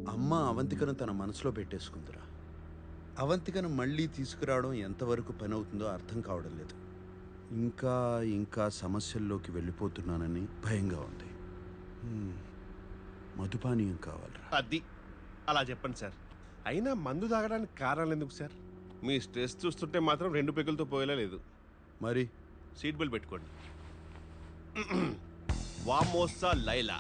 అమ్మ అవంతికను తన మనసులో పెట్టేసుకుందిరా. అవంతికను మళ్ళీ తీసుకురావడం ఎంతవరకు పని అవుతుందో అర్థం కావడం లేదు. ఇంకా ఇంకా సమస్యల్లోకి వెళ్ళిపోతున్నానని భయంగా ఉంది. మధుపానీయం కావాలరా. అది అలా చెప్పండి సార్. అయినా మందు తాగడానికి కారణాలు ఎందుకు సార్? మీ స్ట్రెస్ చూస్తుంటే మాత్రం 2 పెగులతో పోయేలా లేదు. మరి సీట్ బెల్ట్ పెట్టుకోండి. వామోసా లైలా.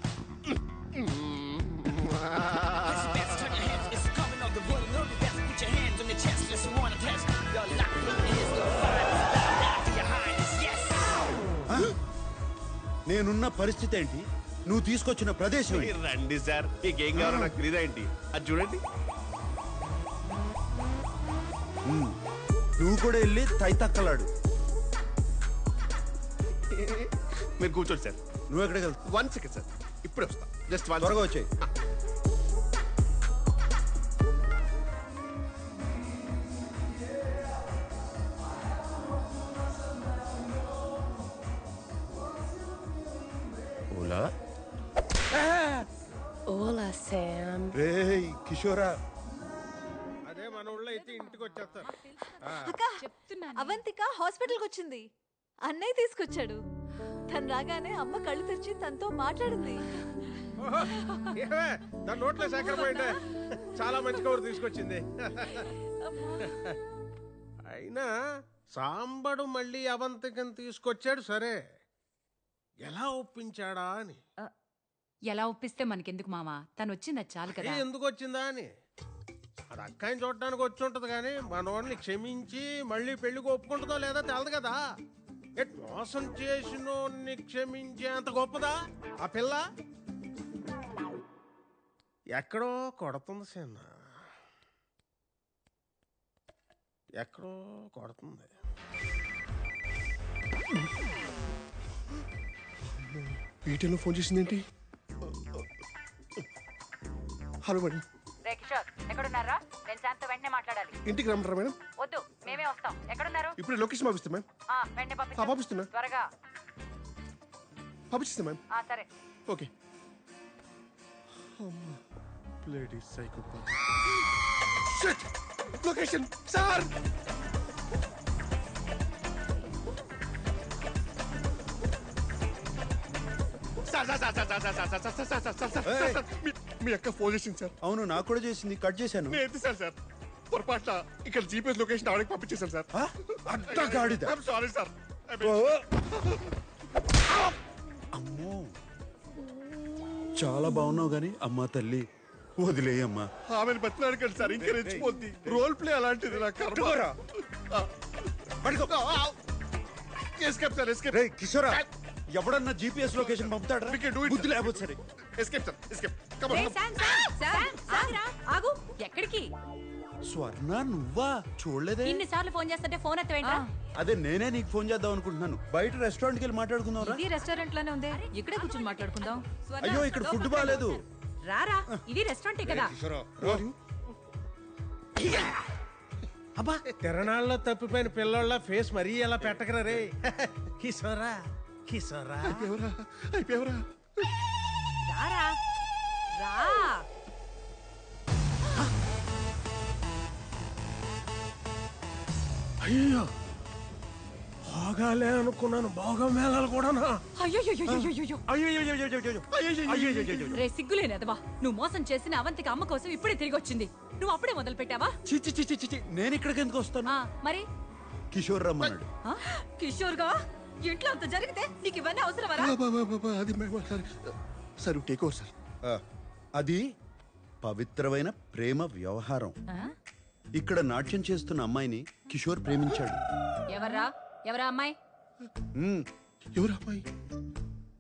నేనున్న పరిస్థితి ఏంటి, నువ్వు తీసుకొచ్చిన ప్రదేశం రండి సార్, మీకేం కావాలో నాకు తెలియదా ఏంటి? అది చూడండి. నువ్వు కూడా వెళ్ళి తైతక్కలాడు. మీరు కూర్చోండి సార్. నువ్వు ఎక్కడికి వెళ్తావు? 1 సెకండ్ సార్, ఇప్పుడే వస్తా. జస్ట్ త్వరగా వచ్చాయి. ఓలా ఓలా శామ్. రేయ్ కిషోరా. అదే మన ఊళ్ళో అయితే ఇంటికి వచ్చేస్తారు. అవంతిక హాస్పిటల్కి వచ్చింది. అన్నయ్య తీసుకొచ్చాడు. తను రాగానే అమ్మ కళ్ళు తెరిచి తనతో మాట్లాడింది. దాని నోట్లో సేకరమైందే. చాలా మంచి కబురు తీసుకొచ్చింది. అయినా సాంబడు మళ్ళీ అవంతికను తీసుకొచ్చాడు సరే, ఎలా ఒప్పించాడా అని. ఎలా ఒప్పిస్తే మనకెందుకు మామా, తను వచ్చింది చాలు కదా. ఎందుకు వచ్చిందా అని అది అక్కాయిని చూడటానికి వచ్చి ఉంటది కానీ మనోడిని క్షమించి మళ్ళీ పెళ్లికి ఒప్పుకుంటుందో లేదా తెలదు కదా. మోసం చేసినోడిని క్షమించే అంత గొప్పదా ఆ పిల్ల? ఎక్కడో కొడుతుంది సిన్న, ఎక్కడో కొడుతుంది. ఈటీలో ఫోన్ చేసిందేంటి? Hello madam. రే కిషోర్, ఎక్కడున్నారా? నేను శాంత వెంటనే మాట్లాడాలి. ఇంటికి రమ్మంటారా మేడం? వద్దు, మేమే వస్తాం. ఎక్కడున్నారు? ఇప్పుడు లొకేషన్ పంపిస్తా మ్యామ్. వెంటనే పంపిస్తున్నా. త్వరగా పంపిస్తా మ్యామ్. సరే. Okay. Bloody psychopath. Shit! Location sir. మీ అక్క ఫోన్ చేసింది సార్. అవును, నాకు కూడా చేసింది. కట్ చేశాను. నేను సార్ పొరపాట్ల ఇక్కడ జీపీఎస్ లొకేషన్ ఆవిడకి పంపించేశాను సార్. అడ్డగాడిద. Sorry sir. అమ్మో, చాలా బాగున్నావు గాని అమ్మా తల్లి వదిలేయమ్మా. ఆమెను బతిలాడకండి సార్, ఇంకా రెచ్చిపోద్ది. రోల్ ప్లే అలాంటిది. నా కర్మరా. Escape sir, escape. రేయ్ కిషోరా, ఎవడన్నా జీపీఎస్ లొకేషన్ పంపుతాడా? బుద్ధి లేకపోతే సరే. Escape sir, escape. కమ్ రే ఆన్. శామ్, శామ్, ఆగురా, ఆగు. ఎక్కడికి? స్వర్ణ, నువ్వా? చూడలేదే. ఇన్నిసార్లు ఫోన్ చేస్తుంటే ఫోన్ ఎత్తవేంట్రా? అదే నేనే నీకు ఫోన్ చేద్దాం అనుకుంటున్నాను. బయట రెస్టారెంట్కి వెళ్ళి మాట్లాడుకుందాం రా. ఇది రెస్టారెంట్ లోనే ఉంది, ఇక్కడే కూర్చొని మాట్లాడుకుందాం. అయ్యో, ఇక్కడ ఫుడ్ బాగాలేదు. రారా, ఇది రెస్టారెంటే కదా. అబ్బా, తిరణాల్లో తప్పిపోయిన పిల్లల ఫేస్ మరీ ఎలా పెట్టకరా రే. కిషోరా, కిషోరా. అయిపోయావరా? రారా, రా. అయ్యో, బాగాలే అనుకున్నాను. బాగా మేళాలు కూడానా? రే సిగ్గులేనదవా, నువ్వు మోసం చేసిన అవంతిక అమ్మ కోసం ఇప్పుడే తిరిగి వచ్చింది. నువ్వు అప్పుడే మొదలు పెట్టావా? చిచ్చి చిచ్చి చిచ్చి, నేను ఇక్కడికి ఎందుకు వస్తాను? మరి కిషోర్ రమ్మన్నాడు. కిషోర్ గా ఇంట్లో అంత జరిగితే నీకు ఇవన్నీ అవసరమా? అది సార్ టేక్ ఓవర్ సార్. అది పవిత్రమైన ప్రేమ వ్యవహారం. ఇక్కడ నాట్యం చేస్తున్న అమ్మాయిని కిషోర్ ప్రేమించాడు. ఎవరా అమ్మాయి? ఎవరు అమ్మాయి?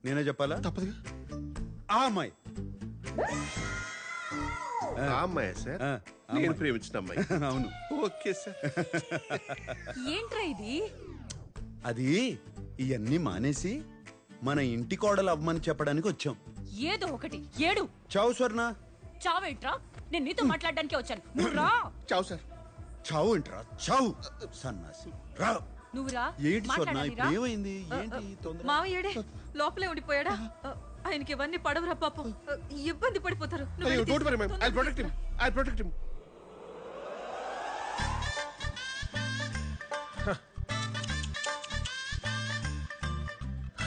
నేనే చెప్పాలా? తప్పదుగా. ఆ అమ్మాయి. అమ్మాయి సార్, నేను ప్రేమించిన అమ్మాయి. అవును. Okay sir. ఏంట్రా ఇది? అది ఇవన్నీ మానేసి మన ఇంటి కోడలు అవ్వమని చెప్పడానికి వచ్చాం. ఏదో ఒకటి ఏడు. చావు స్వర్ణ. చావేంట్రా? నేను నీతో మాట్లాడడానికి వచ్చాను. నువ్వు రా. చావు సార్. చావు ఏంట్రా? చావు సన్నాసి. రా. నువ్వు రా. ఏంటి స్వర్ణ, ఇప్పుడు ఏమైంది? ఏంటి తొందర? మావయ్యడే లోపలే ఉండిపోయాడా? ఆయనకి ఇవన్నీ పడవరా పాపం. ఇబ్బంది పడిపోతారు. నువ్వు అయ్యో వెళ్ళి డోంట్ వరీ మ్యామ్ తీసుకురా. I protect him I protect him.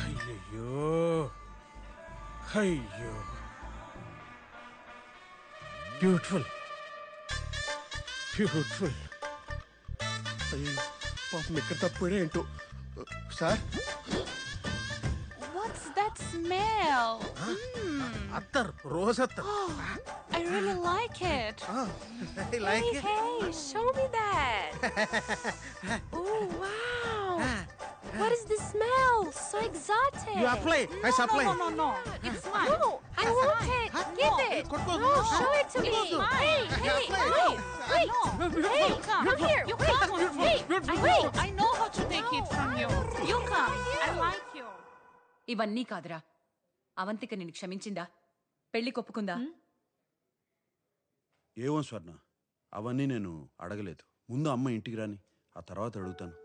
అయ్యో అయ్యో బ్యూటిఫుల్ బ్యూటిఫుల్. అయ్యో పాపం ఎక్కడ తప్పిపోయినా ఏంటో. Sir What's that smell? Attar rose attar. I really like it. Like Hey, show me that. Oh, wow. What is the smell? So exotic. You apply I supply. No. It's mine. No, I want it. Get it. No, show it to me. Hey, wait. Hey, come here. You Wait. come with me. Wait. I know how to take it from you. You come. I like you. ఇవన్నీ కాదురా. అవంతిక నిన్ను క్షమించిందా? పెళ్లి కొప్పుకుందా? ఏమో స్వర్ణ, అవన్నీ నేను అడగలేదు. ముందు అమ్మ ఇంటికి రాని, ఆ తర్వాత అడుగుతాను.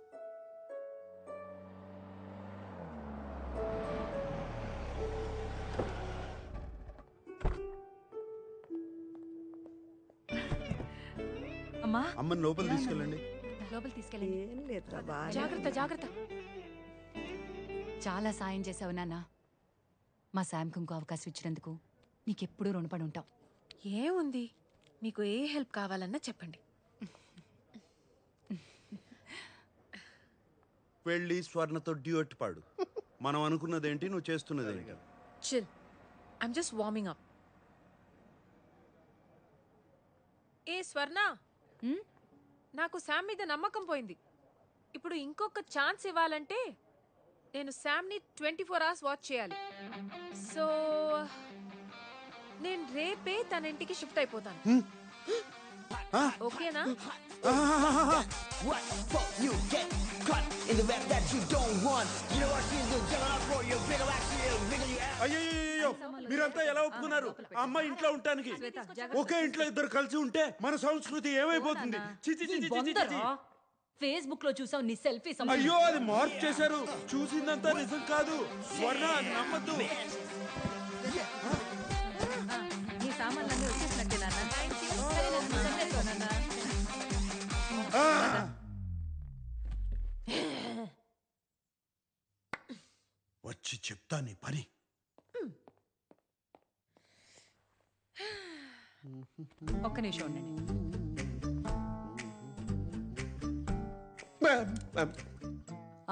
అమ్మా అమ్మని లోపల తీసుకెళ్ళండి. లోపల తీసుకెళ్ళండి. ఏం లేదురా బాగా జాగ్రత్త. చాలా సాయం చేసావు నాన్న. మా శాంకు ఇంకో అవకాశం ఇచ్చినందుకు నీకెప్పుడూ రుణపడి ఉంటాం. ఏముంది? మీకు ఏ హెల్ప్ కావాలన్నా చెప్పండి. వెళ్ళి స్వర్ణతో డ్యూయట్ పాడు. మనం అనుకున్నదేంటి, నువ్వు చేస్తున్నదేంటి? Chill. I'm just warming up. ఏ స్వర్ణ, నాకు శామ్ మీద నమ్మకం పోయింది. ఇప్పుడు ఇంకొక ఛాన్స్ ఇవ్వాలంటే నేను శామ్ని 24 hours వాచ్ చేయాలి. సో నేను రేపే తన ఇంటికి షిఫ్ట్ అయిపోతాను. ఓకేనా? What for you get caught in the web that you don't want? You know what she's doing? Jumping up for you, bigger actually, bigger you have. అయ్యో, మీరంతా ఎలా ఒప్పుకున్నారు ఆ అమ్మాయి ఇంట్లో ఉండటానికి? ఒకే ఇంట్లో ఇద్దరు కలిసి ఉంటే మన సంస్కృతి ఏమైపోతుంది? చి, చి, చి, చి, చి, చి, చి. ఫేస్బుక్ లో చూసావు నీ సెల్ఫీ. అయ్యో, అది మార్క్ చేశారు. చూసిందంతా నిజం కాదు స్వర్ణ, అది నమ్మద్దు. నీ సామాన్లన్నీ వచ్చేసినట్టే నాన్న. సరే నాన్న, నువ్వు సరిచేసుకో నాన్న. వచ్చి చెప్తా నీ పని. ఒక్క నిమిషం ఉండండి. మ్యామ్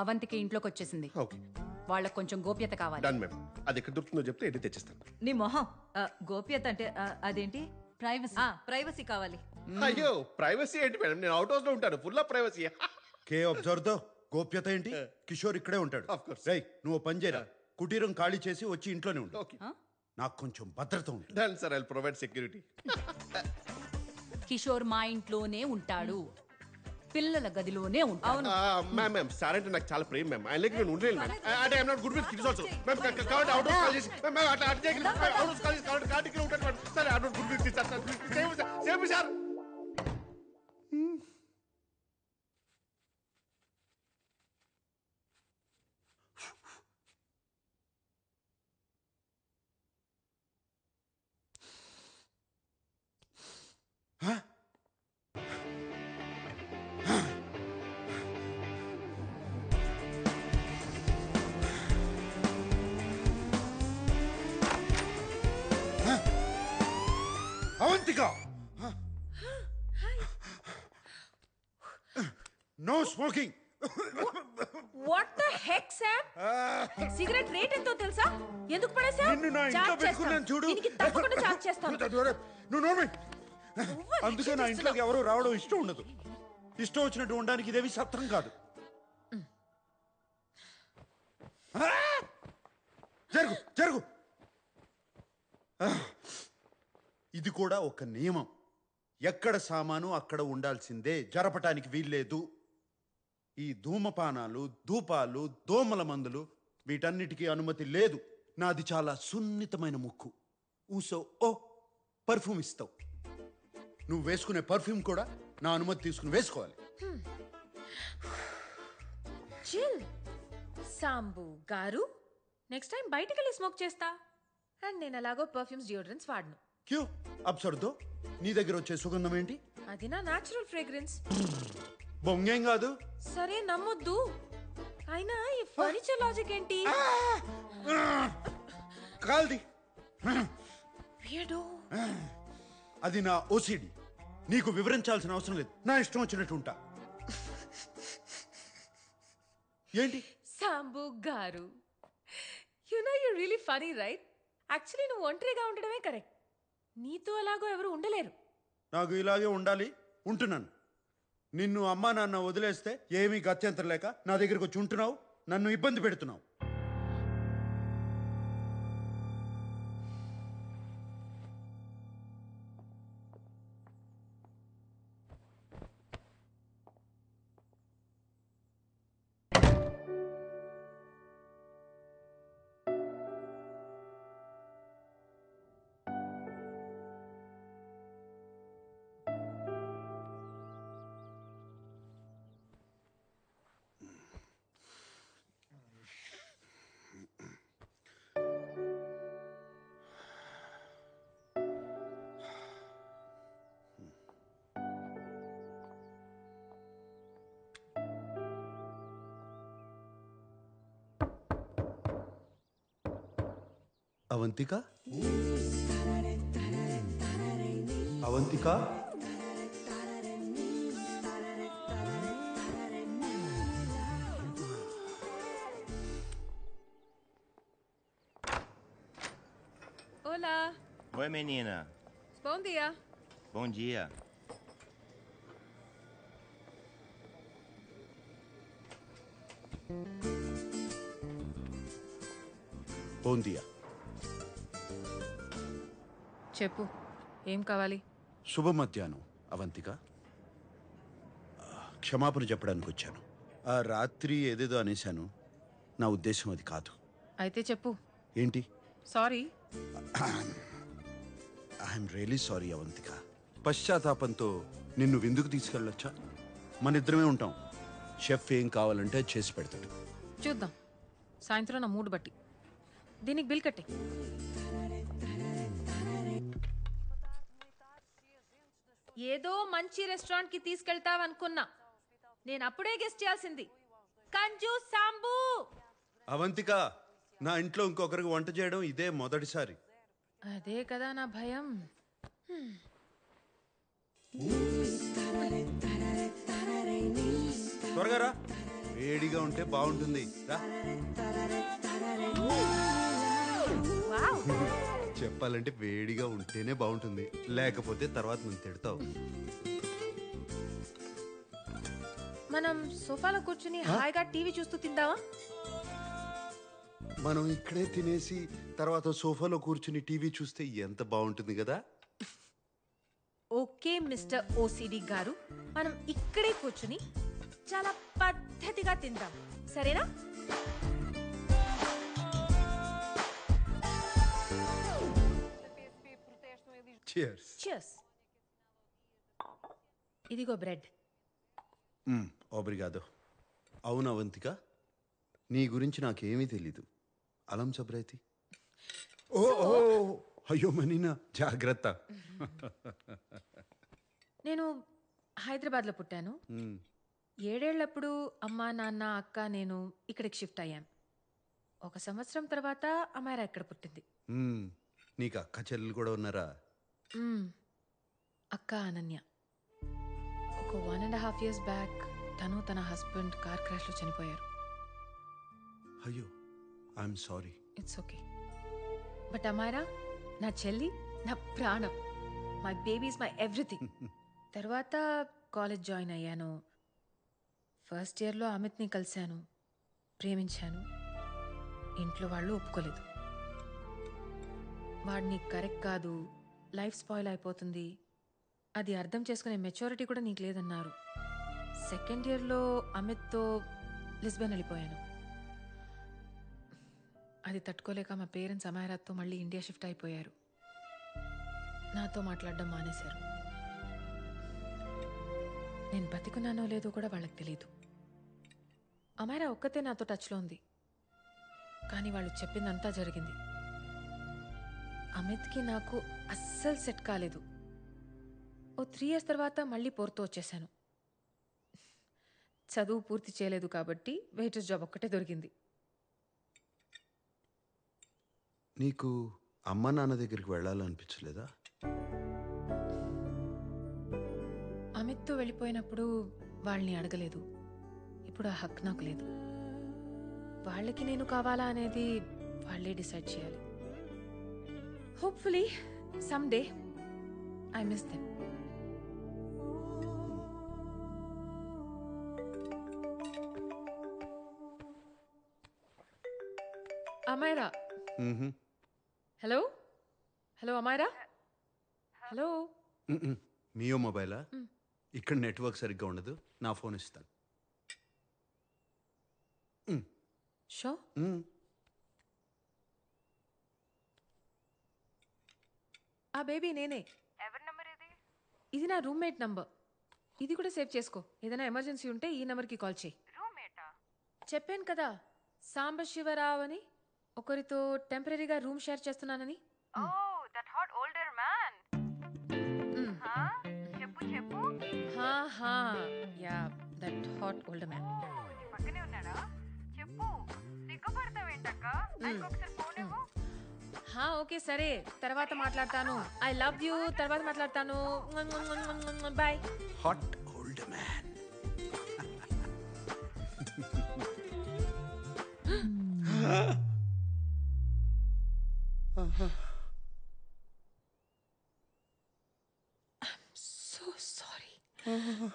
అవంతికి ఇంట్లోకి వచ్చేసింది. ఓకే వాళ్ళకి కొంచెం గోప్యత కావాలి. Done ma'am. అది ఎక్కడ దొరుకుతుందో చెప్తే ఏంటి తెచ్చిస్తాను. నీ మొహం. గోప్యత అంటే అదేంటి? ప్రైవసీ కావాలి. అయ్యో ప్రైవసీ ఏంటి మేడం? నేను అవుట్ హౌస్ లో ఉంటాను. Full of privacy. Okay observe though. గోప్యత ఏంటి? కిషోర్ ఇక్కడే ఉంటాడు. Of course. రేయ్, నువ్వు పని చేయరా, కుటీరం ఖాళీ చేసి వచ్చి ఇంట్లోనే ఉండు. ఓకే నాకు కొంచెం భద్రత ఉంటుంది. Done sir, I will provide security. Kishore మా ఇంట్లోనే ఉంటాడు, పిల్లల గదిలోనే ఉంటాడు. మ్యామ్ సార్ అంటే నాకు చాలా ప్రేమ మ్యామ్. ఆయన నేను ఉండలేను మ్యామ్. అంటే I'm not good with kids also ma'am. కాబట్టి అవుట్ హౌస్ కాల్ చేసి మ్యామ్ అట్లా అట్లా చేయకండి. అవుట్ హౌస్ కాల్ చేసి కాబట్టి కార్డ్ ఇక్కడ ఉంటాను ma'am. Sir I not good with kids sir. Same sir. Avantika, no smoking. What the heck Sam? Cigarette rate ఎంతో తెలుసా? ఎందుకు పడేసావు? నిన్ను నా ఇంట్లో పెట్టుకున్నాను చూడు. దీనికి తప్పకుండా చార్జ్ చేస్తాను. నువ్వు నోర్మై. అందుకే నా ఇంట్లోకి ఎవరు రావడం ఇష్టం ఉండదు. ఇష్టం వచ్చినట్టు ఉండడానికి ఇదేవి సత్రం కాదు. జరుగు జరుగు. ఇది కూడా ఒక నియమం. ఎక్కడ సామాను అక్కడ ఉండాల్సిందే, జరపటానికి వీల్లేదు. ఈ ధూమపానాలు, ధూపాలు, దోమల మందులు వీటన్నిటికీ అనుమతి లేదు. నాది చాలా సున్నితమైన ముక్కు. ఊసో ఓ పర్ఫ్యూమ్ ఇస్తావు. నువ్వు వేసుకునే పర్ఫ్యూమ్ కూడా నా అనుమతి తీసుకుని వేసుకోవాలి. చిల్ సాంబు గారు, నెక్స్ట్ టైం బయటికి వెళ్ళి స్మోక్ చేస్తా. అండ్ నేను అలాగో పర్ఫ్యూమ్స్ డియోడ్రెంట్స్ వాడను. క్యూ అబ్సర్దో నీ దగ్గర వచ్చే సుగంధం ఏంటి? అది నా న్యాచురల్ ఫ్రేగ్రెన్స్. బొంగేం కాదు. సరే నమ్మొద్దు, అయినా ఈ ఫర్నిచర్ లాజిక్ ఏంటి? కాల్ది. వీడు అది నా ఓసిడి. నీకు వివరించాల్సిన అవసరం లేదు. నా ఇష్టం వచ్చినట్టు ఉంటా. ఏంటి సాంబు గారు, you know you really funny right? Actually నువ్వు ఒంటరిగా ఉండడమే కరెక్ట్. నీతో అలాగో ఎవరు ఉండలేరు. నాకు ఇలాగే ఉండాలి, ఉంటున్నాను. నిన్ను అమ్మా నాన్న వదిలేస్తే ఏమీ గత్యంతరం లేక నా దగ్గరకు వచ్చి ఉంటున్నావు, నన్ను ఇబ్బంది పెడుతున్నావు. Avantika, Avantika, Olá, Oi, menina. bom dia. Bom dia. బోందియా. చెప్పు, ఏం కావాలి? శుభ మధ్యాహ్నం అవంతిక. క్షమాపణ చెప్పడానికి వచ్చాను. ఆ రాత్రి ఏదేదో అనేశాను, నా ఉద్దేశం అది కాదు. అయితే చెప్పు. ఏంటి? Sorry. I'm really sorry Avantika. పశ్చాత్తాపంతో నిన్ను విందుకు తీసుకెళ్ళొచ్చా? మన ఇద్దరమే ఉంటాం. షెఫ్ ఏం కావాలంటే అది చేసి పెడతాడు. చూద్దాం, సాయంత్రం నా మూడు బట్టి. దీనికి బిల్ కట్టే. ఏదో మంచి రెస్టారెంట్ కి తీసుకెళ్తావనుకున్నా, నేను అప్పుడే గెస్ట్ చేయాల్సింది. కంజు సాంబు. అవంతిక, నా ఇంట్లో ఇంకొకరికి వంట చేయడం ఇదే మొదటిసారి. అదే కదా నా భయం. త్వరగా రా, వేడిగా ఉంటే బాగుంటుంది. రా. వావ్. చెప్పాలంటే వేడిగా ఉంటేనే బాగుంటుంది, లేకపోతే తర్వాత నువ్వు తిడతావు. మనం సోఫాలో కూర్చుని హాయిగా టీవీ చూస్తూ తిందామా? మనం ఇక్కడే తినేసి తర్వాత సోఫాలో కూర్చుని టీవీ చూస్తే ఎంత బాగుంటుంది కదా. ఓకే మిస్టర్ ఓసిడి గారు, మనం ఇక్కడే కూర్చుని చాలా పద్ధతిగా తిందాం, సరేనా? Cheers. Cheers. ఇదిగో బ్రెడ్. ఓబ్రిగాదో. అవును అవంతిక, నీ గురించి నాకేమీ తెలీదు. అలం సబ్రైతి. ఓ ఓ, అయ్యో మనీనా, జాగ్రత్త. నేను హైదరాబాద్లో పుట్టాను. 7 ఏళ్లప్పుడు అమ్మ నాన్న అక్క నేను ఇక్కడికి షిఫ్ట్ అయ్యాం. 1 సంవత్సరం తర్వాత అమ్మాయి ఇక్కడ పుట్టింది. నీకు అక్క చెల్లెలు కూడా ఉన్నారా? అక్క అనన్య. ఒక 1.5 years బ్యాక్ తను తన హస్బెండ్ కార్ క్రాష్లో చనిపోయారు. అయ్యో, I'm sorry. It's okay. But అమ్మాయిరా నా చెల్లి, నా ప్రాణం. My babies my everything. తర్వాత కాలేజ్ జాయిన్ అయ్యాను. ఫస్ట్ ఇయర్లో అమిత్ని కలిశాను, ప్రేమించాను. ఇంట్లో వాళ్ళు ఒప్పుకోలేదు. వాడిని కరెక్ట్ కాదు, లైఫ్ స్పాయిల్ అయిపోతుంది, అది అర్థం చేసుకునే మెచ్యూరిటీ కూడా నీకు లేదన్నారు. సెకండ్ ఇయర్లో అమిత్తో లిస్బన్ వెళ్ళిపోయాను. అది తట్టుకోలేక మా పేరెంట్స్ అమాయరాత్తో మళ్ళీ ఇండియా షిఫ్ట్ అయిపోయారు. నాతో మాట్లాడడం మానేశారు. నేను బతికున్నానో లేదో కూడా వాళ్ళకి తెలియదు. అమాయరా ఒక్కతే నాతో టచ్లో ఉంది, కానీ వాళ్ళు చెప్పిందంతా జరిగింది. అమిత్కి నాకు అస్సలు సెట్ కాలేదు. ఓ 3 years తర్వాత మళ్ళీ పోర్తో వచ్చేసాను. చదువు పూర్తి చేయలేదు కాబట్టి వెయిటర్ జాబ్ ఒక్కటే దొరికింది. నీకు అమ్మ నాన్న దగ్గరికి వెళ్ళాలనిపించలేదా? అమిత్తో వెళ్ళిపోయినప్పుడు వాళ్ళని అడగలేదు. ఇప్పుడు ఆ హక్కు నాకు లేదు. వాళ్ళకి నేను కావాలా అనేది వాళ్ళే డిసైడ్ చేయాలి. Hopefully some day I miss them. Amaira. Hello hello Amaira. Hello. మియో మొబైలా? ఇక్కడ నెట్వర్క్ సరిగ్గా ఉండదు, నా ఫోన్ ఇస్తాను. షో. ఆ బేబీ నేనే. ఎవరి నంబర్ ఇది? ఇది నా రూమ్మేట్ నంబర్. ఇది కూడా సేవ్ చేసుకో. ఏదైనా ఎమర్జెన్సీ ఉంటే ఈ నెంబర్కి కాల్ చేయి. రూమ్మేటా? చెప్పాను కదా సాంబశివరావు అని, ఒకరితో టెంపరీగా రూమ్ షేర్ చేస్తున్నానని. Oh that hot older man. చెప్పు చెప్పు. Ya that hot older man. నీ పక్కనే ఉన్నాడా? చెప్పు. సిగ్గుపడతావేంటక్క? ఒకసారి ఫోన్ ఇవ్వు. ఓకే సరే, తర్వాత మాట్లాడతాను. I love you. తర్వాత మాట్లాడతాను. Bye. Hot old man. So sorry.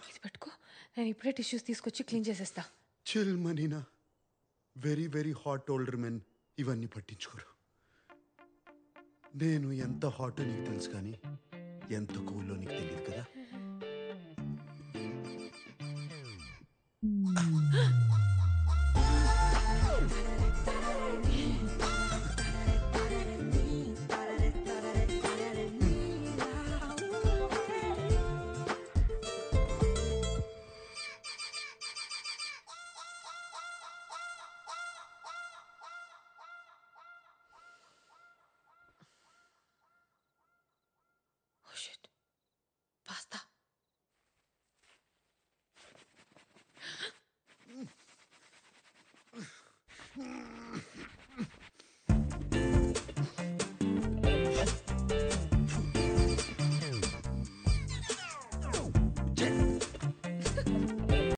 ఇది పెట్టుకో, నేను ఇప్పుడే టిష్యూస్ తీసుకొచ్చి క్లీన్ చేసేస్తా. చిల్ మనీనా. Very very hot older men ఇవన్నీ పట్టించుకోరు. నేను ఎంత హాటో నీకు తెలుసు, కానీ ఎంత కూలో నీకు తెలియదు కదా.